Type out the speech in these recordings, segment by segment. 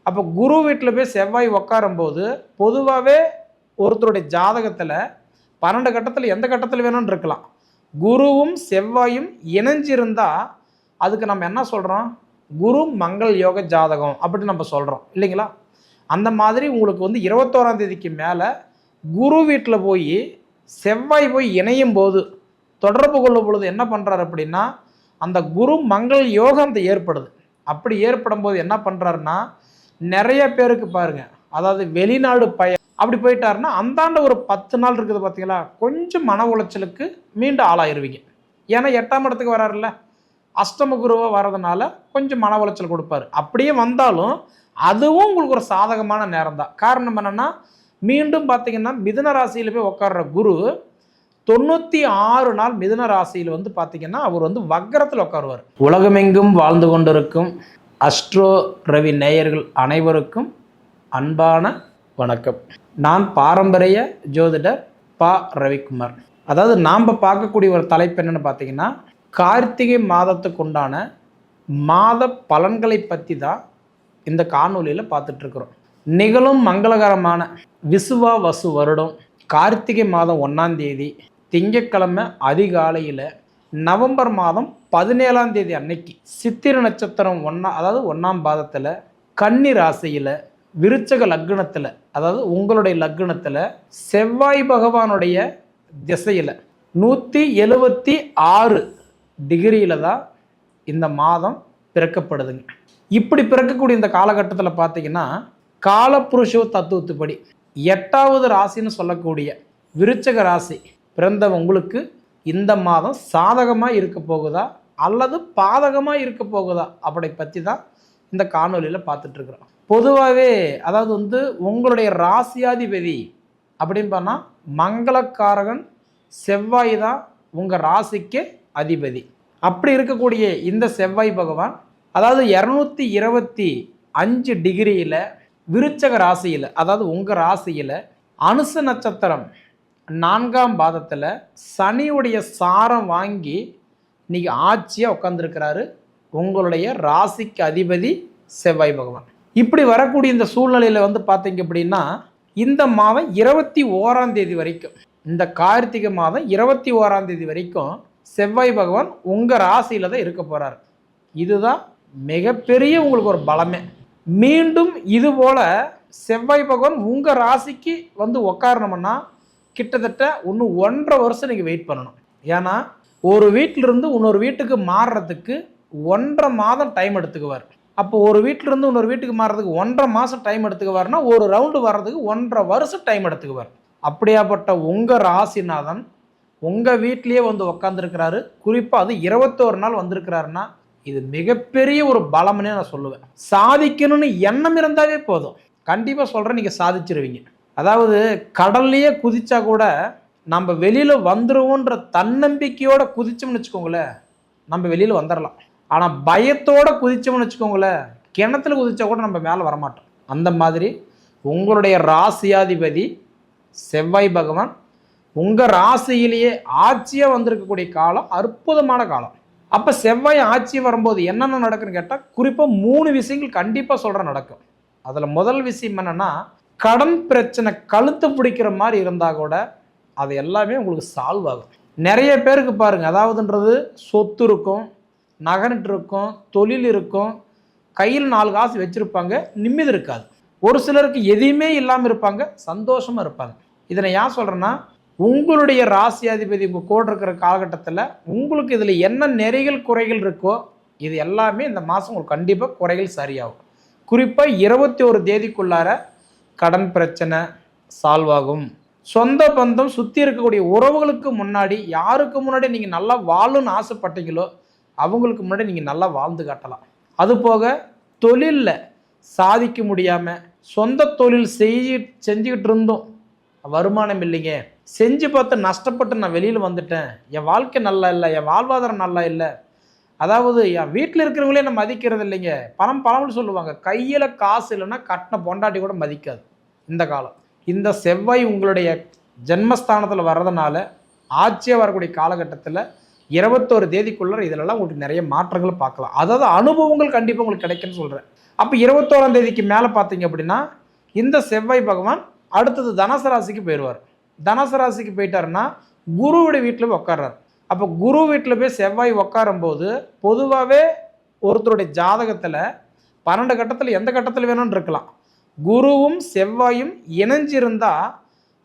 அப்போ குரு வீட்டில் போய் செவ்வாய் உட்காரும்போது பொதுவாகவே ஒருத்தருடைய ஜாதகத்தில் 12 கட்டத்தில் எந்த கட்டத்தில் வேணும்னு இருக்கலாம். குருவும் செவ்வாயும் இணைஞ்சிருந்தால் அதுக்கு நம்ம என்ன சொல்கிறோம்? குரு மங்கள் யோக ஜாதகம் அப்படின்னு நம்ம சொல்கிறோம் இல்லைங்களா? அந்த மாதிரி உங்களுக்கு 21ஆம் தேதிக்கு மேலே குரு வீட்டில் போய் செவ்வாய் போய் இணையும் போது தொடர்பு கொள்ளும் பொழுது என்ன பண்ணுறாரு அப்படின்னா, அந்த குரு மங்கள் யோகம் அந்த ஏற்படுது. அப்படி ஏற்படும் போது என்ன பண்ணுறாருன்னா, நிறைய பேருக்கு பாருங்கள், அதாவது வெளிநாடு அப்படி போயிட்டாருன்னா அந்தாண்ட ஒரு 10 நாள் இருக்குது பார்த்தீங்களா, கொஞ்சம் மன உளைச்சலுக்கு மீண்டும் ஆளாயிருவீங்க. ஏன்னா 8ஆம் இடத்துக்கு வராருல்ல, அஷ்டம குருவாக வர்றதுனால கொஞ்சம் மன உளைச்சல் கொடுப்பாரு. அப்படியே வந்தாலும் அதுவும் உங்களுக்கு ஒரு சாதகமான நேரம் தான். காரணம் என்னென்னா, மீண்டும் பார்த்தீங்கன்னா மிதுன ராசியில் போய் உட்கார்ற குரு 96 நாள் மிதுன ராசியில் பார்த்தீங்கன்னா அவர் வக்கரத்தில் உட்காருவார். உலகமெங்கும் வாழ்ந்து கொண்டிருக்கும் அஸ்ட்ரோ ரவி நேயர்கள் அனைவருக்கும் அன்பான வணக்கம். நான் பாரம்பரிய ஜோதிடர் பா. ரவிக்குமார். அதாவது நாம் பார்க்கக்கூடிய ஒரு தலைப்பு என்னென்னு பார்த்தீங்கன்னா, கார்த்திகை மாதத்துக்கு உண்டான மாத பலன்களை பற்றி தான் இந்த காணொலியில் பார்த்துட்ருக்குறோம். நிகழும் மங்களகரமான விசுவா வசு வருடம் கார்த்திகை மாதம் 1ஆம் தேதி திங்கட்கிழமை அதிகாலையில் நவம்பர் மாதம் 17ஆம் தேதி அன்னைக்கு சித்திரை நட்சத்திரம் அதாவது 1ஆம் பாதத்தில் கன்னி ராசியில் விருச்சக லக்னத்தில், அதாவது உங்களுடைய லக்னத்தில் செவ்வாய் பகவானுடைய திசையில் 176 டிகிரியில் தான் இந்த மாதம் பிறக்கப்படுதுங்க. இப்படி பிறக்கக்கூடிய இந்த காலகட்டத்தில் பார்த்தீங்கன்னா, காலப்புருஷோ தத்துவத்துப்படி 8வது ராசின்னு சொல்லக்கூடிய விருச்சக ராசி பிறந்த உங்களுக்கு இந்த மாதம் சாதகமாக இருக்க போகுதா அல்லது பாதகமாக இருக்க போகுதா அப்படி பற்றி தான் இந்த காணொலியில் பார்த்துட்ருக்குறோம். பொதுவாகவே அதாவது உங்களுடைய ராசியாதிபதி அப்படின்னு பண்ணால் மங்களக்காரகன் செவ்வாய் தான் உங்கள் ராசிக்கு அதிபதி. அப்படி இருக்கக்கூடிய இந்த செவ்வாய் பகவான் அதாவது 225 டிகிரியில் விருச்சக ராசியில், அதாவது உங்கள் ராசியில் அனுச நட்சத்திரம் 4ஆம் பாதத்தில் சனியுடைய சாரம் வாங்கி இன்றைக்கி ஆட்சியாக உட்காந்துருக்கிறாரு உங்களுடைய ராசிக்கு அதிபதி செவ்வாய் பகவான். இப்படி வரக்கூடிய இந்த சூழ்நிலையில் பார்த்தீங்க அப்படின்னா, இந்த மாதம் 21ஆம் தேதி வரைக்கும், இந்த கார்த்திகை மாதம் 21ஆம் தேதி வரைக்கும் செவ்வாய் பகவான் உங்கள் ராசியில் தான் இருக்க போகிறார். இதுதான் மிகப்பெரிய உங்களுக்கு ஒரு பலமே. மீண்டும் இதுபோல் செவ்வாய் பகவான் உங்கள் ராசிக்கு உட்காரணும்னா கிட்டத்தட்ட இன்னும் 1.5 வருஷம் நீங்கள் வெயிட் பண்ணணும். ஏன்னா ஒரு வீட்டிலிருந்து இன்னொரு வீட்டுக்கு மாறுறதுக்கு 1.5 மாதம் டைம் எடுத்துக்குவார். அப்போ ஒரு வீட்டிலிருந்து இன்னொரு வீட்டுக்கு மாறுறதுக்கு 1.5 மாதம் டைம் எடுத்துக்குவார்னா ஒரு ரவுண்டு வர்றதுக்கு 1.5 வருஷம் டைம் எடுத்துக்குவார். அப்படியாப்பட்ட உங்கள் ராசிநாதன் உங்கள் வீட்லேயே உட்காந்துருக்கிறாரு. குறிப்பாக அது 21 நாள் வந்திருக்கிறாருன்னா இது மிகப்பெரிய ஒரு பலம்னே நான் சொல்லுவேன். சாதிக்கணும்னு எண்ணம் இருந்தாவே போதும், கண்டிப்பாக சொல்கிறேன், நீங்கள் சாதிச்சிருவீங்க. அதாவது கடல்லையே குதிச்சா கூட நம்ம வெளியில் வந்துடுவோன்ற தன்னம்பிக்கையோடு குதிச்சோம்னு வச்சுக்கோங்களேன், நம்ம வெளியில் வந்துடலாம். ஆனால் பயத்தோடு குதிச்சோம்னு வச்சுக்கோங்களேன், கிணத்துல குதிச்சா கூட நம்ம மேலே வரமாட்டோம். அந்த மாதிரி உங்களுடைய ராசியாதிபதி செவ்வாய் பகவான் உங்கள் ராசியிலேயே ஆட்சியாக வந்திருக்கக்கூடிய காலம் அற்புதமான காலம். அப்போ செவ்வாய் ஆட்சி வரும்போது என்னென்ன நடக்குன்னு கேட்டால் குறிப்பாக 3 விஷயங்கள் கண்டிப்பாக சொல்கிற நடக்கும். அதில் முதல் விஷயம் என்னென்னா, கடன் பிரச்சனை கழுத்து பிடிக்கிற மாதிரி இருந்தால் கூட அது எல்லாமே உங்களுக்கு சால்வ் ஆகும். நிறைய பேருக்கு பாருங்கள், அதாவதுன்றது சொத்து இருக்கும், நகனிட்டு இருக்கும், தொழில் இருக்கும், கையில் 4 காசு வச்சுருப்பாங்க, நிம்மதி இருக்காது. ஒரு சிலருக்கு எதையுமே இல்லாமல் இருப்பாங்க, சந்தோஷமாக இருப்பாங்க. இதை நான் ஏன் சொல்கிறேன்னா, உங்களுடைய ராசியாதிபதி உங்கள் கூட இருக்கிற காலகட்டத்தில் உங்களுக்கு இதில் என்ன நிறைகள் குறைகள் இருக்கோ இது எல்லாமே இந்த மாதம் உங்களுக்கு கண்டிப்பாக குறைகள் சரியாகும். குறிப்பாக 21 தேதிக்குள்ளார கடன் பிரச்சனை சால்வ் ஆகும். சொந்த பந்தம் சுற்றி இருக்கக்கூடிய உறவுகளுக்கு முன்னாடி, யாருக்கு முன்னாடி நீங்கள் நல்லா வாழணும்னு ஆசைப்பட்டீங்களோ அவங்களுக்கு முன்னாடி நீங்கள் நல்லா வாழ்ந்து காட்டலாம். அதுபோக தொழிலில் சாதிக்க முடியாமல் சொந்த தொழில் செஞ்சுக்கிட்டு இருந்தோம், வருமானம் இல்லைங்க, செஞ்சு பார்த்து நஷ்டப்பட்டு நான் வெளியில் வந்துட்டேன், என் வாழ்க்கை நல்லா இல்லை, என் வாழ்வாதாரம் நல்லா இல்லை, அதாவது என் வீட்டில் இருக்கிறவங்களே நான் மதிக்கிறது இல்லைங்க. பழமொழி சொல்லுவாங்க, கையில் காசு இல்லைன்னா கட்டின பொண்டாட்டி கூட மதிக்காது. இந்த காலம் இந்த செவ்வாய் உங்களுடைய ஜென்மஸ்தானத்தில் வர்றதுனால ஆட்சியாக வரக்கூடிய காலகட்டத்தில் 21 தேதிக்குள்ளே இதிலெல்லாம் உங்களுக்கு நிறைய மாற்றங்களை பார்க்கலாம். அதாவது அனுபவங்கள் கண்டிப்பாக உங்களுக்கு கிடைக்குன்னு சொல்கிறேன். அப்போ 21ஆம் தேதிக்கு மேலே பார்த்தீங்க அப்படின்னா இந்த செவ்வாய் பகவான் அடுத்தது தனுசு ராசிக்கு போயிடுவார். தனுசு ராசிக்கு போயிட்டாருன்னா குருவுடைய வீட்டில் போய் உட்கார்றாரு. அப்போ குரு வீட்டில் போய் செவ்வாய் உட்காரும்போது பொதுவாகவே ஒருத்தருடைய ஜாதகத்தில் 12 கட்டத்தில் எந்த கட்டத்தில் வேணும்னு இருக்கலாம். குருவும் செவ்வாயும் இணைஞ்சிருந்தால்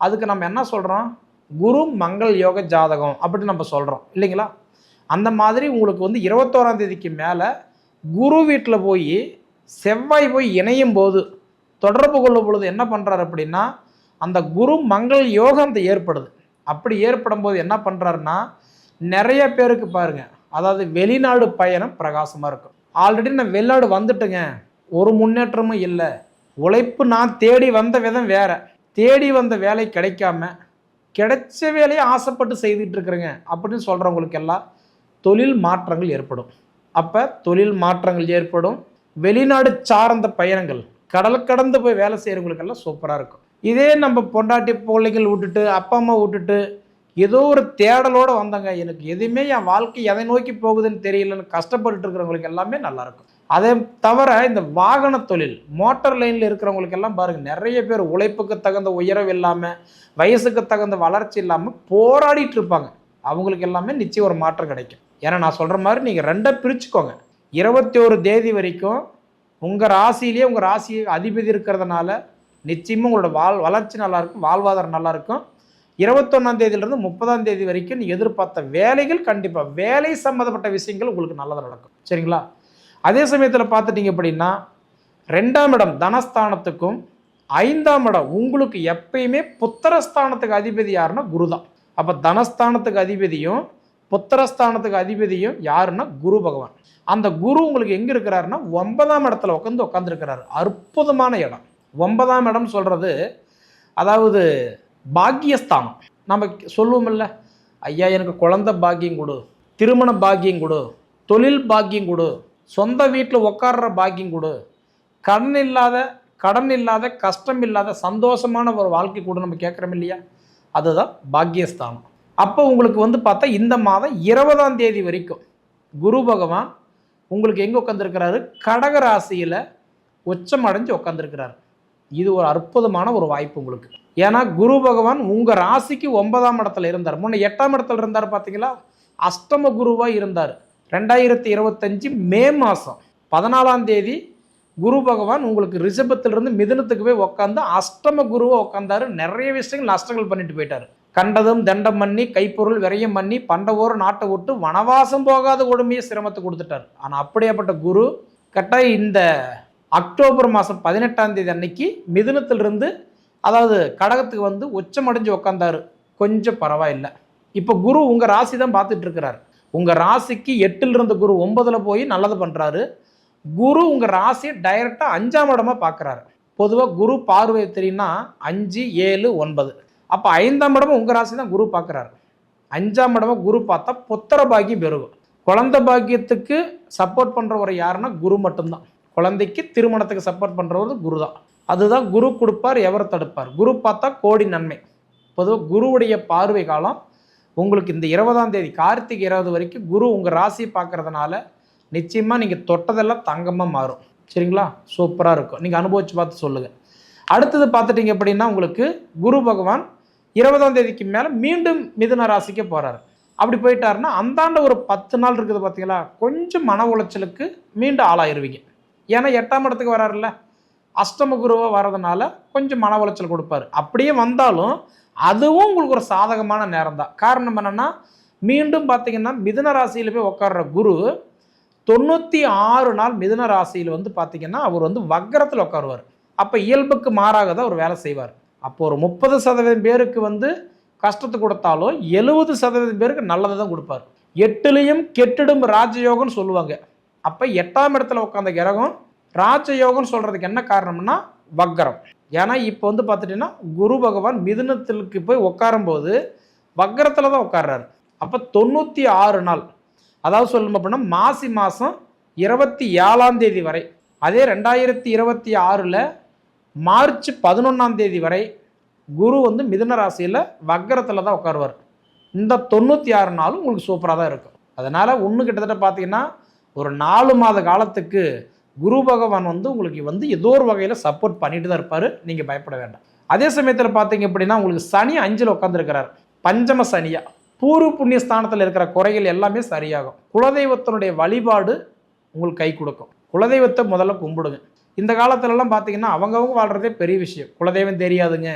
அதுக்கு நம்ம என்ன சொல்கிறோம்? குரு மங்கள் யோக ஜாதகம் அப்படின்னு நம்ம சொல்கிறோம் இல்லைங்களா? அந்த மாதிரி உங்களுக்கு வந்து 21ஆம் தேதிக்கு மேலே குரு வீட்டில் போய் செவ்வாய் போய் இணையும் போது தொடர்பு கொள்ளும் பொழுது என்ன பண்ணுறாரு அப்படின்னா அந்த குரு மங்கள் யோகம் அந்த ஏற்படுது. அப்படி ஏற்படும் போது என்ன பண்ணுறாருன்னா நிறைய பேருக்கு பாருங்க, அதாவது வெளிநாடு பயணம் பிரகாசமாக இருக்கும். ஆல்ரெடி நான் வெளிநாடு வந்துட்டுங்க, ஒரு முன்னேற்றமும் இல்லை, உழைப்பு நான் தேடி வந்த விதம் வேற, தேடி வந்த வேலை கிடைக்காம கிடைச்ச வேலையை ஆசைப்பட்டு செய்துட்டு இருக்கிறேங்க அப்படின்னு சொல்கிறவங்களுக்கு எல்லாம் தொழில் மாற்றங்கள் ஏற்படும். அப்போ தொழில் மாற்றங்கள் ஏற்படும். வெளிநாடு சார்ந்த பயணங்கள், கடல் கடந்து போய் வேலை செய்கிறவங்களுக்கெல்லாம் சூப்பராக இருக்கும். இதே நம்ம பொண்டாட்டி பிள்ளைகள் விட்டுட்டு அப்பா அம்மா விட்டுட்டு ஏதோ ஒரு தேடலோடு வந்தாங்க, எனக்கு எதுவுமே என் வாழ்க்கை எதை நோக்கி போகுதுன்னு தெரியலன்னு கஷ்டப்பட்டு இருக்கிறவங்களுக்கு எல்லாமே நல்லாயிருக்கும். அதே தவிர இந்த வாகன தொழில் மோட்டார் லைனில் இருக்கிறவங்களுக்கு எல்லாம் பாருங்கள், நிறைய பேர் உழைப்புக்கு தகுந்த உயர்வு இல்லாமல் வயசுக்கு தகுந்த வளர்ச்சி இல்லாமல் போராடிட்டு இருப்பாங்க. அவங்களுக்கு எல்லாமே நிச்சயம் ஒரு மாற்றம் கிடைக்கும். ஏன்னா நான் சொல்கிற மாதிரி நீங்கள் ரெண்டை பிரிச்சுக்கோங்க. 21 தேதி வரைக்கும் உங்கள் ராசியிலேயே உங்கள் ராசி அதிபதி இருக்கிறதுனால நிச்சயமாக உங்களோட வளர்ச்சி நல்லாயிருக்கும், வாழ்வாதாரம் நல்லாயிருக்கும். 21ஆம் தேதியிலிருந்து 30ஆம் தேதி வரைக்கும் நீங்கள் எதிர்பார்த்த வேலைகள் கண்டிப்பாக வேலை சம்மந்தப்பட்ட விஷயங்கள் உங்களுக்கு நல்லதாக நடக்கும். சரிங்களா? அதே சமயத்தில் பார்த்துட்டிங்க அப்படின்னா 2ஆம் இடம் தனஸ்தானத்துக்கும் 5ஆம் இடம் உங்களுக்கு எப்பயுமே புத்திரஸ்தானத்துக்கு அதிபதி யாருன்னா குரு தான். அப்போ தனஸ்தானத்துக்கு அதிபதியும் புத்திரஸ்தானத்துக்கு அதிபதியும் யாருன்னா குரு பகவான். அந்த குரு உங்களுக்கு எங்கே இருக்கிறாருன்னா 9ஆம் இடத்துல உட்காந்துருக்கிறாரு. அற்புதமான இடம் 9ஆம் இடம் சொல்கிறது, அதாவது பாக்கியஸ்தானம். நம்ம சொல்லுவோம்ல, ஐயா எனக்கு குழந்தை பாக்கியம் கொடு, திருமண பாக்கியம் கொடு, தொழில் பாக்கியம் கொடு, சொந்த வீட்டில் உட்கார்ற பாக்கியம் கொடு, கடன் இல்லாத கஷ்டம் இல்லாத சந்தோஷமான ஒரு வாழ்க்கை கூட நம்ம கேட்குறோம் இல்லையா? அதுதான் பாக்கியஸ்தானம். அப்போ உங்களுக்கு வந்து பார்த்தா இந்த மாதம் 20ஆம் தேதி வரைக்கும் குரு பகவான் உங்களுக்கு எங்கே உட்காந்துருக்கிறாரு? கடக ராசியில் உச்சம் அடைஞ்சு உட்காந்துருக்கிறாரு. இது ஒரு அற்புதமான ஒரு வாய்ப்பு உங்களுக்கு. ஏன்னா குரு பகவான் உங்கள் ராசிக்கு 9ஆம் இடத்துல இருந்தார். முன்ன 8ஆம் இடத்துல இருந்தார் பார்த்தீங்களா? அஷ்டம குருவாக இருந்தார். 2025 மே மாதம் 14ஆம் தேதி குரு பகவான் உங்களுக்கு ரிஷபத்திலிருந்து மிதுனத்துக்கு போய் உட்காந்து அஷ்டம குருவாக உட்காந்தாரு. நிறைய விஷயங்கள் நஷ்டங்கள் பண்ணிட்டு போயிட்டார். கண்டதும் தண்டம் பண்ணி கைப்பொருள் விரயம் பண்ணி பண்டவோர் நாட்டை விட்டு வனவாசம் போகாத கொடுமையை சிரமத்தை கொடுத்துட்டார். ஆனால் அப்படியேப்பட்ட குரு கட்டாயம் இந்த அக்டோபர் மாதம் 18ஆம் தேதி அன்னைக்கு மிதுனத்திலிருந்து அதாவது கடகத்துக்கு வந்து உச்சமடைஞ்சு உட்காந்தாரு. கொஞ்சம் பரவாயில்லை. இப்போ குரு உங்கள் ராசி தான் பார்த்துட்டு இருக்கிறார். உங்கள் ராசிக்கு 8ல் இருந்த குரு 9ல் போய் நல்லது பண்ணுறாரு. குரு உங்கள் ராசியை டைரெக்டாக 5ஆம் இடமா பார்க்குறாரு. பொதுவாக குரு பார்வை தெரியும்னா 5, 7, 9. அப்போ 5ஆம் இடமும் உங்கள் ராசி தான் குரு பார்க்குறாரு. 5ஆம் இடமா குரு பார்த்தா புத்திர பாக்கியம் பெருகும். குழந்தை பாக்கியத்துக்கு சப்போர்ட் பண்ணுறவர் யாருன்னா குரு மட்டும்தான். குழந்தைக்கு திருமணத்துக்கு சப்போர்ட் பண்ணுறவர் குரு தான். அதுதான் குரு கொடுப்பார், எவர் தடுப்பார். குரு பார்த்தா கோடி நன்மை. பொதுவாக குருவுடைய பார்வை காலம் உங்களுக்கு இந்த 20ஆம் தேதி கார்த்திகை 20 வரைக்கும் குரு உங்கள் ராசியை பார்க்கறதுனால நிச்சயமாக நீங்கள் தொட்டதெல்லாம் தங்கமாக மாறும். சரிங்களா? சூப்பராக இருக்கும். நீங்கள் அனுபவித்து பார்த்து சொல்லுங்கள். அடுத்தது பார்த்துட்டிங்க அப்படின்னா உங்களுக்கு குரு பகவான் 20ஆம் தேதிக்கு மேலே மீண்டும் மிதுன ராசிக்கு போகிறாரு. அப்படி போயிட்டாருன்னா அந்தாண்ட ஒரு 10 நாள் இருக்குது பார்த்தீங்களா, கொஞ்சம் மன உளைச்சலுக்கு மீண்டும் ஆளாயிருவீங்க. ஏன்னா 8ஆம் இடத்துக்கு வராருல்ல, அஷ்டம குருவாக வர்றதுனால கொஞ்சம் மன உளைச்சல் கொடுப்பாரு. அப்படியே வந்தாலும் அதுவும் உங்களுக்கு ஒரு சாதகமான நேரம் தான். காரணம் என்னென்னா மீண்டும் பார்த்தீங்கன்னா மிதுன ராசியில் போய் உட்கார்ற குரு 96 நாள் மிதுன ராசியில் வந்து பார்த்தீங்கன்னா அவர் வந்து வக்கரத்தில் உட்காருவார். அப்போ இயல்புக்கு மாறாக தான் அவர் வேலை செய்வார். அப்போ ஒரு 30% பேருக்கு வந்து கஷ்டத்தை கொடுத்தாலும் 70% பேருக்கு நல்லதை தான் கொடுப்பார். 8லையும் கெட்டிடும் ராஜயோகம்னு சொல்லுவாங்க. அப்போ 8ஆம் இடத்துல உட்காந்த கிரகம் ராஜயோகம்னு சொல்கிறதுக்கு என்ன காரணம்னா வக்கரம். ஏன்னா இப்போ வந்து பார்த்துட்டிங்கன்னா குரு பகவான் மிதுனத்திற்கு போய் உட்காரும்போது வக்கரத்தில் தான் உட்கார்றாரு. அப்போ 96 நாள், அதாவது சொல்லணும் அப்படின்னா மாசி மாதம் 27ஆம் தேதி வரை, அதே 2026 மார்ச் 11ஆம் தேதி வரை குரு வந்து மிதுன ராசியில் வக்கரத்தில் தான் உட்காருவார். இந்த 96 நாளும் உங்களுக்கு சூப்பராக தான் இருக்கும். அதனால் ஒன்று கிட்டத்தட்ட பார்த்தீங்கன்னா ஒரு 4 மாத காலத்துக்கு குரு பகவான் வந்து உங்களுக்கு வந்து ஏதோ ஒரு வகையில் சப்போர்ட் பண்ணிட்டு தான் இருப்பார், நீங்கள் பயப்பட வேண்டாம். அதே சமயத்தில் பார்த்தீங்க அப்படின்னா உங்களுக்கு சனி 5ல் உட்காந்துருக்கிறார், பஞ்சம சனியா. பூர்வ புண்ணிய ஸ்தானத்தில் இருக்கிற குறைகள் எல்லாமே சரியாகும். குலதெய்வத்தினுடைய வழிபாடு உங்களுக்கு கை கொடுக்கும். குலதெய்வத்தை முதல்ல கும்பிடுங்க. இந்த காலத்துலலாம் பார்த்தீங்கன்னா அவங்கவுங்க வாழ்கிறதே பெரிய விஷயம். குலதெய்வம் தெரியாதுங்க,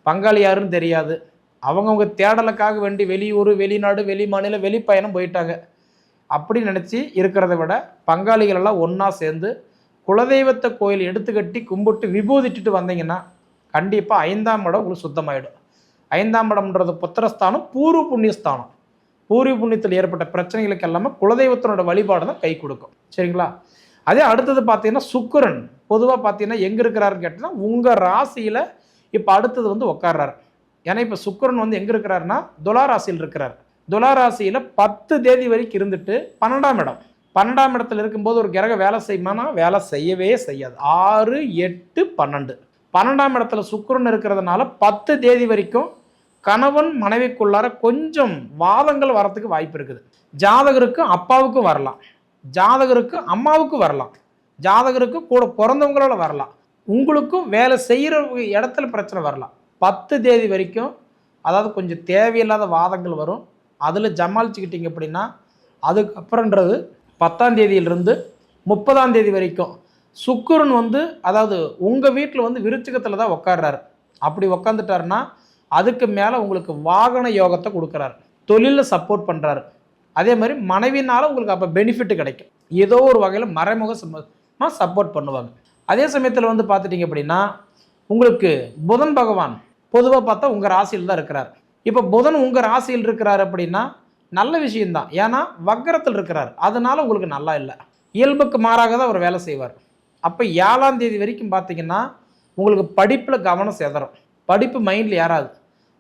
பங்காளி யாருன்னு தெரியாது, அவங்கவுங்க தேடலுக்காக வேண்டி வெளியூர், வெளிநாடு, வெளி மாநிலம், வெளிப்பயணம் போயிட்டாங்க. அப்படி நினச்சி இருக்கிறத விட பங்காளிகள் எல்லாம் ஒன்றா சேர்ந்து குலதெய்வத்தை கோயில் எடுத்துக்கட்டி கும்பிட்டு விபூதிட்டு வந்தீங்கன்னா கண்டிப்பாக 5ஆம் இடம் உங்களுக்கு சுத்தமாயிடும். 5ஆம் இடம்ன்றது புத்திரஸ்தானம், பூர்வ புண்ணியஸ்தானம். பூர்வ புண்ணியத்தில் ஏற்பட்ட பிரச்சனைகளுக்கு எல்லாமே குலதெய்வத்தினோட வழிபாடு தான் கை கொடுக்கும். சரிங்களா? அதே அடுத்தது பார்த்தீங்கன்னா சுக்கிரன் பொதுவாக பார்த்தீங்கன்னா எங்கே இருக்கிறாருன்னு கேட்டிங்கன்னா உங்கள் ராசியில் இப்போ அடுத்தது வந்து உட்கார்றாரு. ஏன்னா இப்போ சுக்கிரன் வந்து எங்கே இருக்கிறாருன்னா துலா ராசியில் இருக்கிறார். துலா ராசியில் 10 தேதி வரைக்கும் இருந்துட்டு 12ஆம் இடம், 12ஆம் இடத்துல இருக்கும்போது ஒரு கிரக வேலை செய்யுமானா வேலை செய்யவே செய்யாது. 6, 8, 12, 12ஆம் இடத்துல சுக்கிரன் இருக்கிறதுனால 10 தேதி வரைக்கும் கணவன் மனைவிக்குள்ளார கொஞ்சம் வாதங்கள் வரத்துக்கு வாய்ப்பு இருக்குது. ஜாதகருக்கு அப்பாவுக்கும் வரலாம், ஜாதகருக்கு அம்மாவுக்கும் வரலாம், ஜாதகருக்கு கூட பிறந்தவங்களால வரலாம், உங்களுக்கும் வேலை செய்கிற இடத்துல பிரச்சனை வரலாம். 10 தேதி வரைக்கும் அதாவது கொஞ்சம் தேவையில்லாத வாதங்கள் வரும். அதில் ஜமாளிச்சுக்கிட்டீங்க அப்படின்னா அதுக்கப்புறன்றது 10ஆம் தேதியிலிருந்து 30ஆம் தேதி வரைக்கும் சுக்கிரன் வந்து அதாவது உங்கள் வீட்டில் வந்து விருச்சிகத்தில் தான் உட்கார்றாரு. அப்படி உட்காந்துட்டாருன்னா அதுக்கு மேலே உங்களுக்கு வாகன யோகத்தை கொடுக்குறாரு, தொழிலில் சப்போர்ட் பண்ணுறாரு. அதே மாதிரி மனைவினால் உங்களுக்கு அப்போ பெனிஃபிட் கிடைக்கும், ஏதோ ஒரு வகையில் மறைமுக சப்போர்ட் பண்ணுவாங்க. அதே சமயத்தில் வந்து பார்த்துட்டிங்க அப்படின்னா உங்களுக்கு புதன் பகவான் பொதுவாக பார்த்தா உங்கள் ராசியில் தான் இருக்கிறார். இப்போ புதன் உங்கள் ராசியில் இருக்கிறார் அப்படின்னா நல்ல விஷயம்தான், ஏன்னா வக்கரத்தில் இருக்கிறார், அதனால உங்களுக்கு நல்லா இல்லை, இயல்புக்கு மாறாக தான் அவர் வேலை செய்வார். அப்போ 7ஆம் தேதி வரைக்கும் பார்த்தீங்கன்னா உங்களுக்கு படிப்பில் கவனம் செதறும், படிப்பு மைண்டில் ஏறாது,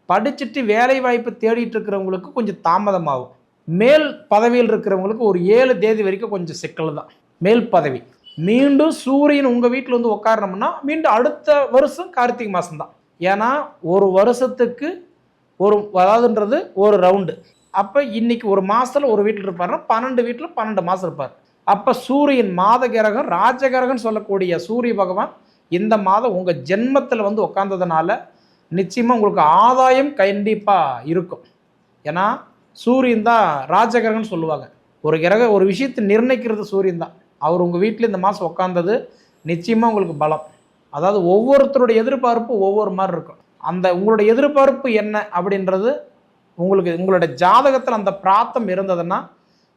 படிச்சுட்டு வேலை வாய்ப்பு தேடிட்டு இருக்கிறவங்களுக்கு கொஞ்சம் தாமதமாகும். மேல் பதவியில் இருக்கிறவங்களுக்கு ஒரு 7 தேதி வரைக்கும் கொஞ்சம் சிக்கல் தான் மேல் பதவி. மீண்டும் சூரியன் உங்கள் வீட்டில் வந்து உட்காரணும்னா மீண்டும் அடுத்த வருஷம் கார்த்திகை மாதம் தான். ஏன்னா ஒரு வருஷத்துக்கு ஒரு அதாவதுன்றது ஒரு ரவுண்டு. அப்போ இன்னைக்கு ஒரு மாதத்தில் ஒரு வீட்டில் இருப்பார்னா 12 வீட்டில் 12 மாதம் இருப்பார். அப்போ சூரியன் மாத கிரகம் ராஜகிரகம்னு சொல்லக்கூடிய சூரிய பகவான் இந்த மாதம் உங்கள் ஜென்மத்தில் வந்து உட்கார்ந்ததுனால நிச்சயமாக உங்களுக்கு ஆதாயம் கண்டிப்பாக இருக்கும். ஏன்னா சூரியன் தான் ராஜகிரகம்னு சொல்லுவாங்க. ஒரு கிரகம் ஒரு விஷயத்தை நிர்ணயிக்கிறது சூரியன் தான். அவர் உங்கள் வீட்டில் இந்த மாதம் உட்காந்தது நிச்சயமாக உங்களுக்கு பலம். அதாவது ஒவ்வொருத்தருடைய எதிர்பார்ப்பு ஒவ்வொரு மாதிரி இருக்கும். அந்த உங்களுடைய எதிர்பார்ப்பு என்ன அப்படின்றது உங்களுக்கு உங்களுடைய ஜாதகத்தில் அந்த பிராத்தம் இருந்ததுன்னா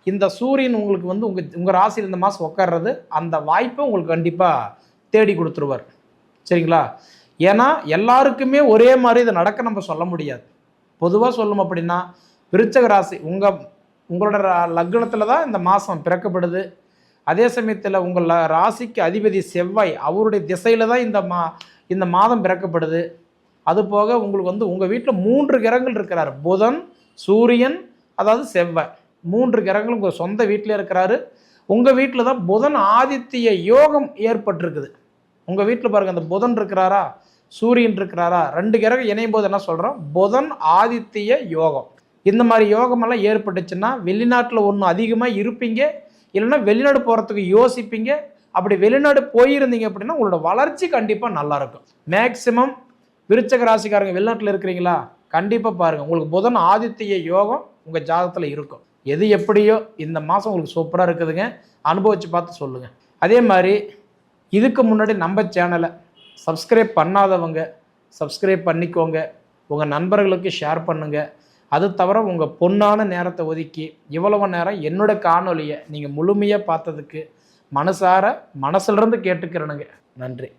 இந்த சூரியன் உங்களுக்கு வந்து உங்கள் ராசியில் இந்த மாதம் உட்கார்றது அந்த வாய்ப்பை உங்களுக்கு கண்டிப்பாக தேடி கொடுத்துருவார். சரிங்களா? ஏன்னா எல்லாருக்குமே ஒரே மாதிரி இது நடக்க நம்ம சொல்ல முடியாது. பொதுவாக சொல்லணும் அப்படின்னா விருச்சக ராசி உங்களோட லக்னத்தில் தான் இந்த மாதம் பிறக்கப்படுது. அதே சமயத்தில் உங்கள் ராசிக்கு அதிபதி செவ்வாய் அவருடைய திசையில் தான் இந்த மாதம் பிறக்கப்படுது. அதுபோக உங்களுக்கு வந்து உங்கள் வீட்டில் 3 கிரகங்கள் இருக்கிறார், புதன், சூரியன், அதாவது செவ்வாய், 3 கிரகங்கள் உங்கள் சொந்த வீட்டில் இருக்கிறாரு. உங்கள் வீட்டில் தான் புதன் ஆதித்ய யோகம் ஏற்பட்டிருக்குது. உங்கள் வீட்டில் பாருங்கள், அந்த புதன் இருக்கிறாரா, சூரியன் இருக்கிறாரா, 2 கிரகம் இணையும் போது என்ன சொல்கிறோம், புதன் ஆதித்ய யோகம். இந்த மாதிரி யோகமெல்லாம் ஏற்பட்டுச்சுன்னா வெளிநாட்டில் ஒன்று அதிகமாக இருப்பீங்க, இல்லைன்னா வெளிநாடு போகிறதுக்கு யோசிப்பீங்க. அப்படி வெளிநாடு போயிருந்தீங்க அப்படின்னா உங்களோட வளர்ச்சி கண்டிப்பாக நல்லாயிருக்கும். மேக்சிமம் விருச்சக ராசிக்காரங்க வெளிநாட்டில் இருக்கிறீங்களா, கண்டிப்பாக பாருங்கள், உங்களுக்கு புதன் ஆதித்ய யோகம் உங்கள் ஜாதகத்தில் இருக்கும். எது எப்படியோ இந்த மாதம் உங்களுக்கு சூப்பராக இருக்குதுங்க, அனுபவித்து பார்த்து சொல்லுங்கள். அதே மாதிரி இதுக்கு முன்னாடி நம்ம சேனலை சப்ஸ்கிரைப் பண்ணாதவங்க சப்ஸ்கிரைப் பண்ணிக்கோங்க, உங்கள் நண்பர்களுக்கு ஷேர் பண்ணுங்கள். அது தவிர உங்கள் பொன்னான நேரத்தை ஒதுக்கி இவ்வளவு நேரம் என்னோட காணொலியை நீங்கள் முழுமையாக பார்த்ததுக்கு மனசிலிருந்து கேட்டுக்கிறேனுங்க. நன்றி.